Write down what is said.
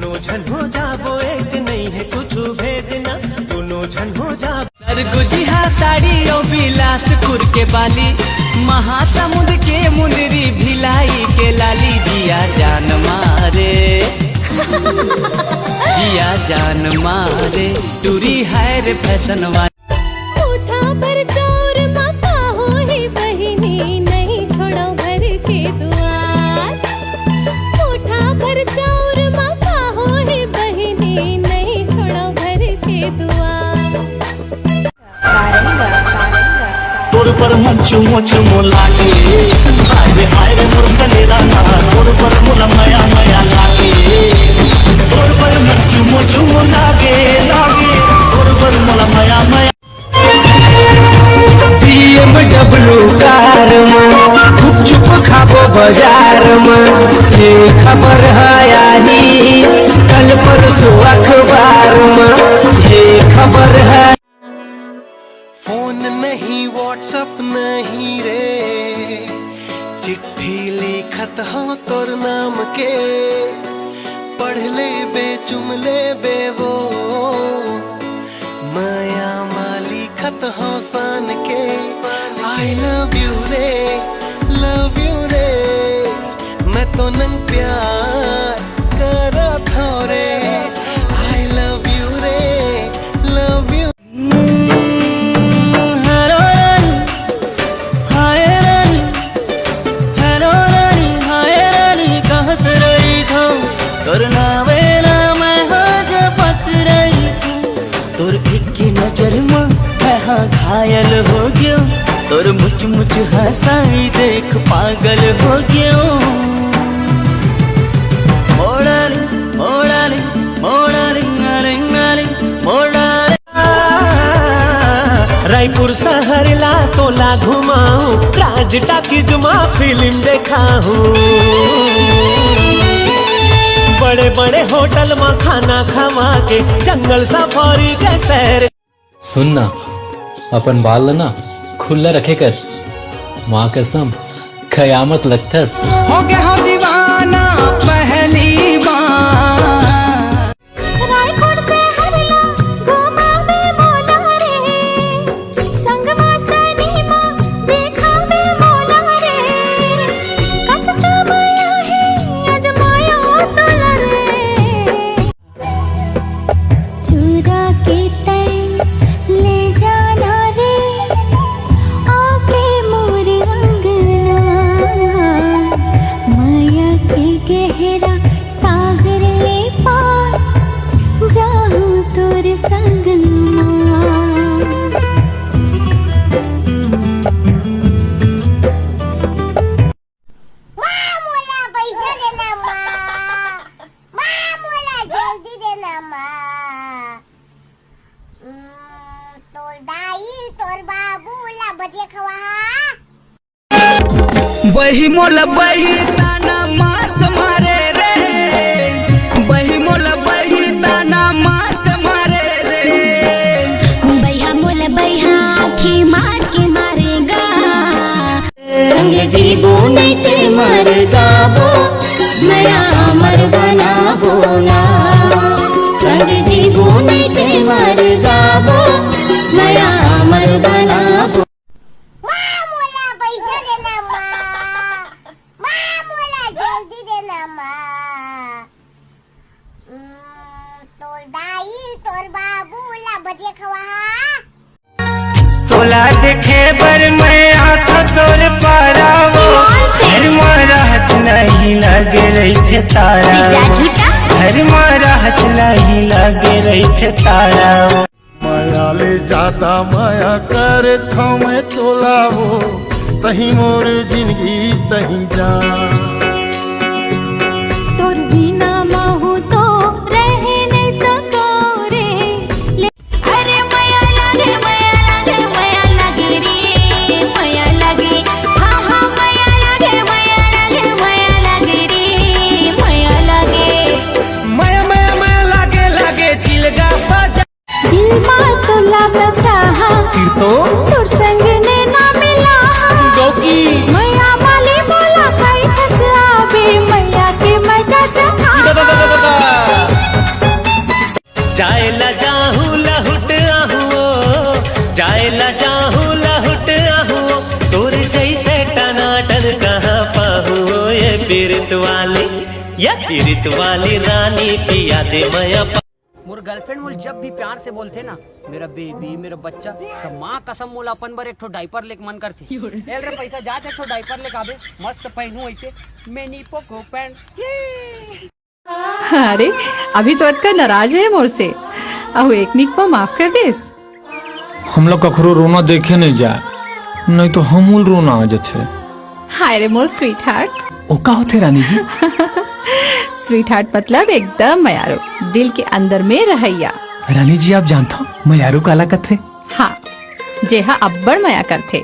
दोनों झन हो जाबो एक नहीं है कुछ भेदना, दोनों झन हो जाबो। सरगुजिहा साड़ी और बिलासपुर के बाली, महासमुंद के मुंदरी भिलाई के लाली, जिया जान मारे जिया जान मारे टूरी है रे फैशन वाली। तोर पर मुझ लागे हाय हाय रे मोर कलेरा ना, तोर पर मुला माया माया लागे, तोर पर मुझ लागे लागे, तोर पर मुला माया माया। BMW कार में चुप चुप खाबो बाजार में, ये खबर है आई कल परसों अखबार में, ये खबर है। फोन नहीं व्हाट्सएप नहीं रे, चिट्ठी लिखत हाँ तोर नाम के, पढ़ ले बे चुम ले बे वो, माया माली खत हाँ सान के। आई लव यू रे मैं तो नंग प्यार करा था रे, आई लव यू रे लव यू। तोर नावे ना मैं हाँ जपत रही थूं, तोर एक नजर में मैं हाँ घायल हो गया, तोर मुझ हंसाई देख पागल हो गया। मोड़ारी मोड़ारी मोड़ारी नारे नारे मोड़ारी, रायपुर शहर ला तोला घुमाऊं, राज टाकीज में फिल्म देखाऊं, बड़े बड़े होटल में खाना खवा के, जंगल सफारी के सैर। सुनना अपन बाल ना खुला रखे कर, माँ कसम कयामत लगतस। हो गया हो दीवाना पहली बार, रायपुर से हरला घुमावे मोला रे, संगमा सनीमा देखावे मोला रे, कतका माया है आज माया तोला रे, चुरा के तय ले जाना रे, आके मोर अंगना, माया के गहरा सागर ले पार, जाऊं तोर संगमा। बही मोला बही ताना मात मारे रे, बही मोला बही ताना मात मारे रे, बैहा मोला बैहा आँखें मार के मारेगा, संग जीबो नहीं ते मर जाबो, नया अमर बनाबो ना, संग जीबो नहीं ते मर जाबो, नया अमर बनाबो। तोला देखे बर मैं आँख तोर पारावो, घर मारा हच नहीं लगे रही थे तारा, घर मारा हच नहीं लगे रही थे तारा। माया ले जाता माया कर था मैं तोलावो, तही मोर जिंदगी तही जा, तोर बिना महू तो रह नहीं सको रे, अरे माया लागे माया लागे माया लागे रे, माया लागे हाँ हाँ माया लागे माया लागे माया लागे रे, माया लागे माया माया माया लागे लागे चिलगा बाजा, दिल मा तोला बसा फिर तो तोर संग ने ना मिला, मैया वाली बोला खाई फस आवे, मैया के मजा चखा। या पीरित वाली रानी पिया दे मया मोर गर्लफ्रेंड मोल जब भी प्यार से बोलते ना मेरा बेबी मेरा बच्चा तो माँ कसम मोल अपन बर एक ठो डाइपर लेके मन करती एल रे पैसा जात एक ठो डाइपर लेके आबे मस्त पहनू ऐसे मैनी पोको पैंट। अरे अभी तो अटका नाराज है मोर से अहो एक निक को माफ कर देस। हम लोग कखरो रोना देखे नहीं जाए नहीं तो हमूल रोना आ जाते। हाय रे मोर स्वीट हार्ट। ओ का होते रानी जी? स्वीट हार्ट मतलब एकदम मयारो दिल के अंदर में रहैया। रानी जी आप जानता हो मयारू काला कथे? हाँ जेहा अब्बड़ मया करथे